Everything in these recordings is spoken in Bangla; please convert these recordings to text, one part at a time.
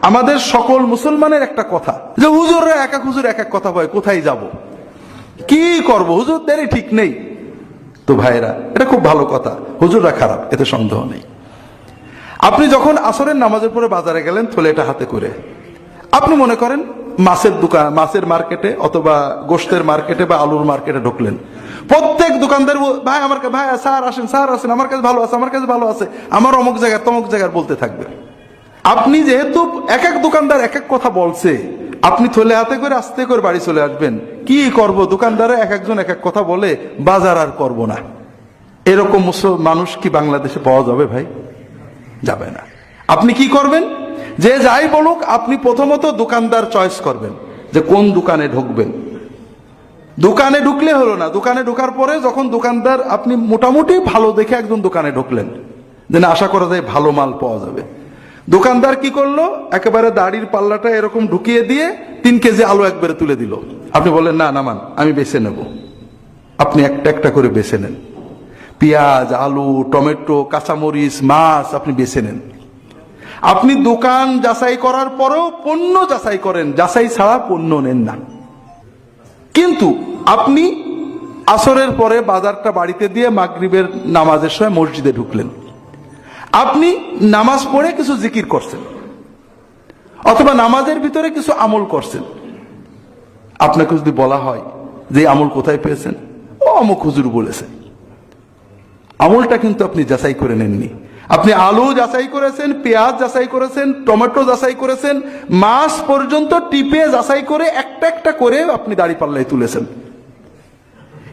আমাদের সকল মুসলমানের একটা কথা যে হুজুররা এক এক হুজুর এক এক কথা বলে, কোথায় যাব, কি করব, হুজুরদেরই ঠিক নেই। তো ভাইরা, এটা খুব ভালো কথা, হুজুররা খারাপ, এতে সন্দেহ নেই। আপনি যখন আসরের নামাজের পরে বাজারে গেলেন থলেটা হাতে করে, আপনি মনে করেন মাছের দোকান, মাছের মার্কেটে অথবা গোশতের মার্কেটে বা আলুর মার্কেটে ঢুকলেন। প্রত্যেক দোকানদার ভাই আমার ভাই স্যার আসেন, স্যার আসেন, আমার কাছে ভালো আছে, আমার কাছে ভালো আছে, আমার অমুক জায়গায় তমুক জায়গায় বলতে থাকবে। আপনি যেহেতু এক এক দোকানদার এক এক কথা বলছে, আপনি থলে হাতে করে আস্তে করে বাড়ি চলে আসবেন। কি করব, দোকানদারে এক একজন এক এক কথা বলে, বাজার আর করব না। এরকম মানুষ কি বাংলাদেশে পাওয়া যাবে ভাই? যাবে না। আপনি কি করবেন, যে যাই বলুক আপনি প্রথমত দোকানদার চয়েস করবেন যে কোন দোকানে ঢুকবেন। দোকানে ঢুকলে হলো না, দোকানে ঢোকার পরে যখন দোকানদার, আপনি মোটামুটি ভালো দেখে একজন দোকানে ঢুকলেন, যে না আশা করা যায় ভালো মাল পাওয়া যাবে। দোকানদার কি করলো, একেবারে দাড়ির পাল্লাটা এরকম ঢুকিয়ে দিয়ে 3 কেজি আলু একবারে তুলে দিল। আপনি বললেন না নামান, আমি বেছে নেব। আপনি একটা একটা করে বেছে নেন, পেঁয়াজ, আলু, টমেটো, কাঁচামরিচ, মাছ আপনি বেছে নেন। আপনি দোকান যাচাই করার পরেও পণ্য যাচাই করেন, যাচাই ছাড়া পণ্য নেন না। কিন্তু আপনি আসরের পরে বাজারটা বাড়িতে দিয়ে মাগরিবের নামাজের সময় মসজিদে ঢুকলেন। আপনি নামাজ পড়ে কিছু জিকির করছেন অথবা নামাজের ভিতরে কিছু আমল করছেন। আপনাকে যদি বলা হয় যে আমল কোথায় পেয়েছেন, ও অমুক হুজুর বলেছে, আমলটা কিন্তু আপনি যাচাই করে নেননি। আপনি আলু যাচাই করেছেন, পেঁয়াজ যাচাই করেছেন, টমেটো যাচাই করেছেন, মাছ পর্যন্ত টিপে যাচাই করে একটা একটা করে আপনি দাড়ি পাল্লায় তুলেছেন।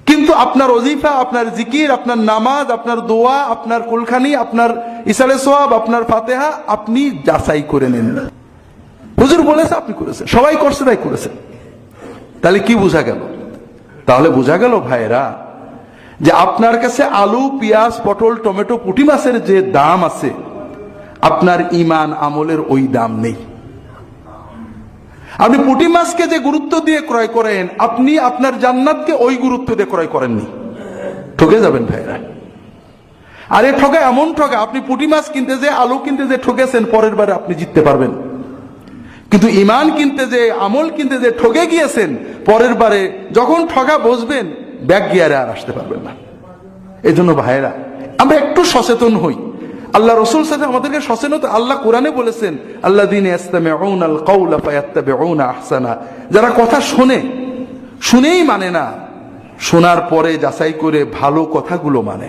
কিন্তু আপনার ওজিফা, আপনার জিকির, আপনার নামাজ, আপনার দোয়া, আপনার কুলখানি, আপনার ইসালে সোয়াব, আপনার ফাতেহা আপনি যাচাই করে নেন না। হুজুর বলেছে আপনি করেছেন, সবাই করছে তাই করেছেন। তাহলে কি বোঝা গেল? তাহলে বোঝা গেল ভাইরা, যে আপনার কাছে আলু, পেঁয়াজ, পটল, টমেটো, পুঁটি মাছের যে দাম আছে, আপনার ঈমান আমলের ওই দাম নেই। আপনি পুঁটি মাছকে যে গুরুত্ব দিয়ে ক্রয় করেন, আপনি আপনার জান্নাতকে ওই গুরুত্ব দিয়ে ক্রয় করেননি। ঠকে যাবেন ভাইরা। আর এ ঠকা এমন ঠকা, আপনি পুঁটি মাছ কিনতে যে, আলু কিনতে যে ঠকেছেন, পরের বারে আপনি জিততে পারবেন। কিন্তু ঈমান কিনতে যে, আমল কিনতে যে ঠকে গিয়েছেন, পরের বারে যখন ঠকা বসবেন, ব্যাক গিয়ারে আর আসতে পারবেন না। এই জন্য ভাইরা, আমরা একটু সচেতন হই। আল্লাহ রসুল সাথে আমাদেরকে সচেতন, আল্লাহ কোরআনে বলেছেন আল্লাযীনা ইয়াসতামিউনাল কাওলা ফায়াত্তাবিউনা আহসানা, যারা কথা শোনে, শুনেই মানে না, শোনার পরে যাচাই করে ভালো কথাগুলো মানে।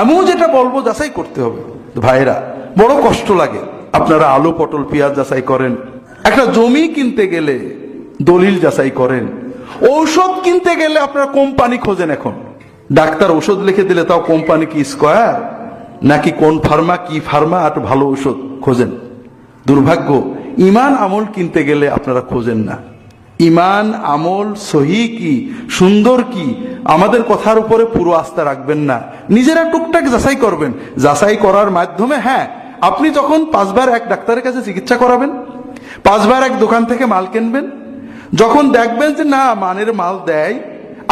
আমিও যেটা বলবো যাচাই করতে হবে। ভাইরা, বড় কষ্ট লাগে। আপনারা আলু, পটল, পেঁয়াজ যাচাই করেন, একটা জমি কিনতে গেলে দলিল যাচাই করেন, ঔষধ কিনতে গেলে আপনারা কোম্পানি খোঁজেন। এখন ডাক্তার ওষুধ লিখে দিলে তাও কোম্পানি কি স্কয়ার নাকি কোন ফার্মা, কি ফার্মা, আর ভালো ঔষধ খোঁজেন। দুর্ভাগ্য, ঈমান আমল কিনতে গেলে আপনারা খোঁজেন না। ঈমান আমল সহি কি, সুন্দর কি, আমাদের কথার উপরে পুরো আস্থা রাখবেন না। নিজেরা টুকটাক যাচাই করবেন। যাচাই করার মাধ্যমে, হ্যাঁ, আপনি যখন 5 বার এক ডাক্তারের কাছে চিকিৎসা করাবেন, 5 বার এক দোকান থেকে মাল কিনবেন, যখন দেখবেন যে না মানের মাল দেয়,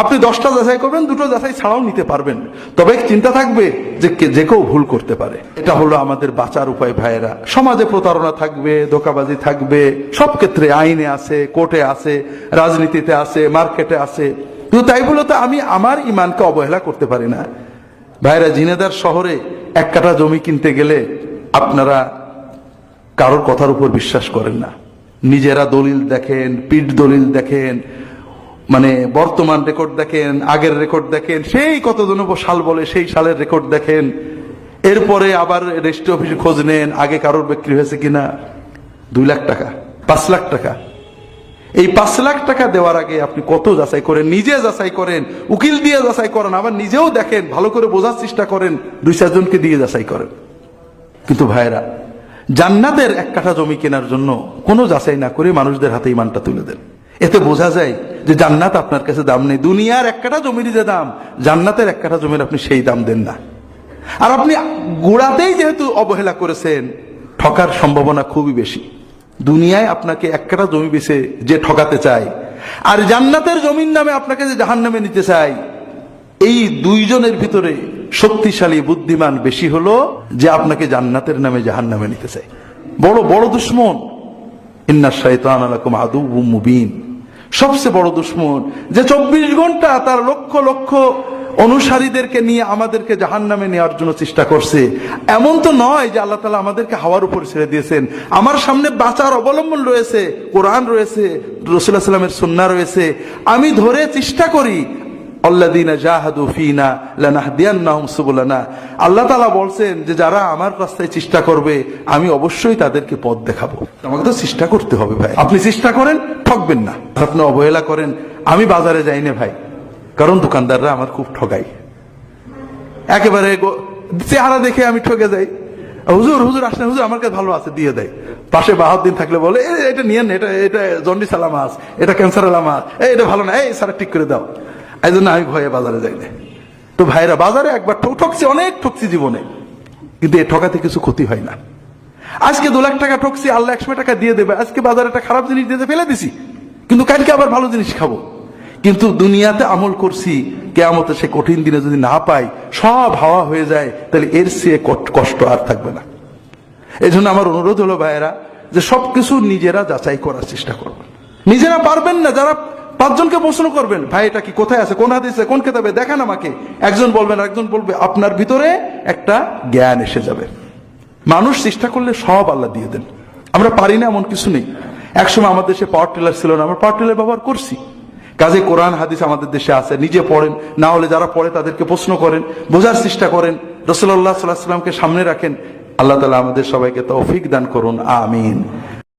আপনি 10টা যাচাই করবেন, 2টো যাচাই ছাড়াও নিতে পারবেন। তবে চিন্তা থাকবে যে যে কেউ ভুল করতে পারে। এটা হলো আমাদের বাঁচার উপায় ভাইয়েরা। সমাজে প্রতারণা থাকবে, ধোঁকাবাজি থাকবে, সব ক্ষেত্রে আইনে আছে, কোর্টে আছে, রাজনীতিতে আছে, মার্কেটে আছে। কিন্তু তাই বলে তো আমি আমার ঈমানকে অবহেলা করতে পারি না। ভাইয়েরা, ঝিনাইদহ শহরে 1 কাঠা জমি কিনতে গেলে আপনারা কারোর কথার উপর বিশ্বাস করেন না। নিজেরা দলিল দেখেন, পিঠ দলিল দেখেন, মানে বর্তমান রেকর্ড দেখেন, আগের রেকর্ড দেখেন, সেই কতজন সাল বলে সেই সালের রেকর্ড দেখেন। এরপরে আবার রেজিস্ট্রি অফিসে খোঁজ নেন আগে কারোর বিক্রি হয়েছে কিনা। 2 লাখ টাকা, 5 লাখ টাকা, এই 5 লাখ টাকা দেওয়ার আগে আপনি কত যাচাই করেন, নিজে যাচাই করেন, উকিল দিয়ে যাচাই করেন, আবার নিজেও দেখেন, ভালো করে বোঝার চেষ্টা করেন, 2-4 জনকে দিয়ে যাচাই করেন। কিন্তু ভাইরা, জান্নাতের 1 কাঠা জমি কেনার জন্য কোনো যাচাই না করে মানুষদের হাতে ঈমানটা তুলে দেন। এতে বোঝা যায় যে জান্নাত আপনার কাছে দাম নেই। দুনিয়ার 1 কাঠা জমির যে দাম, জান্নাতের 1 কাঠা জমির আপনি সেই দাম দেন না। আর আপনি গোড়াতেই যেহেতু অবহেলা করেছেন, ঠকার সম্ভাবনা খুবই বেশি। দুনিয়ায় আপনাকে 1 কাঠা জমি বেচে যে ঠকাতে চায়, আর জান্নাতের জমির নামে আপনাকে যে জাহান্নামে নিতে চায়, এই 2 জনের ভিতরে শক্তিশালী বুদ্ধিমান বেশি হলো যে আপনাকে জান্নাতের নামে জাহান্নামে নিতে চায়। বড় বড় দুশ্মন। ইন্না শাইতানা লাকুম আদুউম মুবিন, সবচেয়ে বড় দুশ্মন, যে 24 ঘন্টা তার লক্ষ লক্ষ অনুসারীদেরকে নিয়ে আমাদেরকে জাহান্নামে নেওয়ার জন্য চেষ্টা করছে। এমন তো নয় যে আল্লাহ তাআলা আমাদেরকে হাওয়ার উপর ছেড়ে দিয়েছেন। আমার সামনে বাঁচার অবলম্বন রয়েছে, কোরআন রয়েছে, রাসূলুল্লাহ সাল্লাল্লাহু আলাইহি ওয়াসাল্লামের সুন্নাহ রয়েছে। আমি ধরে চেষ্টা করি, আল্লাযীনা জাহাদু ফীনা লানাহদিয়ান্নাহুম সুবুলানা। আল্লাহ তাআলা বলছেন যে যারা আমার রাস্তায় চেষ্টা করবে আমি অবশ্যই তাদেরকে পথ দেখাবো। আমাকে তো চেষ্টা করতে হবে ভাই। আপনি চেষ্টা করেন, ঠকবেন না। আপনি অবহেলা করেন, আমি বাজারে যাই না ভাই, কারণ দোকানদাররা আমার খুব ঠগাই। একেবারে চেহারা দেখে আমি ঠকে যাই। হুজুর হুজুর আসলে হুজুর আমার কাছে ভালো আছে, দিয়ে দেয়। পাশে 72 দিন থাকলে বলে এটা নিয়েন, এটা এটা জন্ডিস আলা মাছ, এটা ক্যান্সার আলা মাছ, এটা ভালো না, এই স্যার ঠিক করে দাও। এই জন্য আমি ভয়ে বাজারে যাই না। তো ভাইরা, বাজারে একবার ঠকছি, অনেক ঠকছি জীবনে, কিন্তু এই ঠকাতে কিছু ক্ষতি হয় না। আজকে 2 লাখ টাকা ঠকছি, আল্লাহ 100 টাকা দিয়ে দেবে। আজকে বাজারে একটা খারাপ জিনিস দিতে ফেলে দিছি, কিন্তু কালকে আবার ভালো জিনিস খাবো। কিন্তু দুনিয়াতে আমল করছি, কিয়ামতে সে কঠিন দিনে যদি না পাই, সব হাওয়া হয়ে যায়, তাহলে এর চেয়ে কষ্ট আর থাকবে না। এই জন্য আমার অনুরোধ হলো ভাইয়েরা, যে সবকিছু নিজেরা যাচাই করার চেষ্টা করবেন। নিজেরা পারবেন না, যারা 5 জনকে প্রশ্ন করবেন, ভাই এটা কি কোথায় আছে, কোন হাদিসে, কোন কিতাবে দেখান আমাকে। একজন বলবেন, একজন বলবে, আপনার ভিতরে একটা জ্ঞান এসে যাবে। মানুষ চেষ্টা করলে সব আল্লাহ দিয়ে দেন। আমরা পারি না এমন কিছু নেই। একসময় আমাদের দেশে পাওয়ার টিলার ছিল না, আমরা পাওয়ার টিলার ব্যবহার করছি। কাজে কোরআন হাদিস আমাদের দেশে আছে, নিজে পড়েন, না হলে যারা পড়ে তাদেরকে প্রশ্ন করেন, বোঝার চেষ্টা করেন, রাসূলুল্লাহ সাল্লাল্লাহু আলাইহি ওয়াসাল্লামকে সামনে রাখেন। আল্লাহ তাআলা আমাদের সবাইকে তৌফিক দান করুন, আমিন।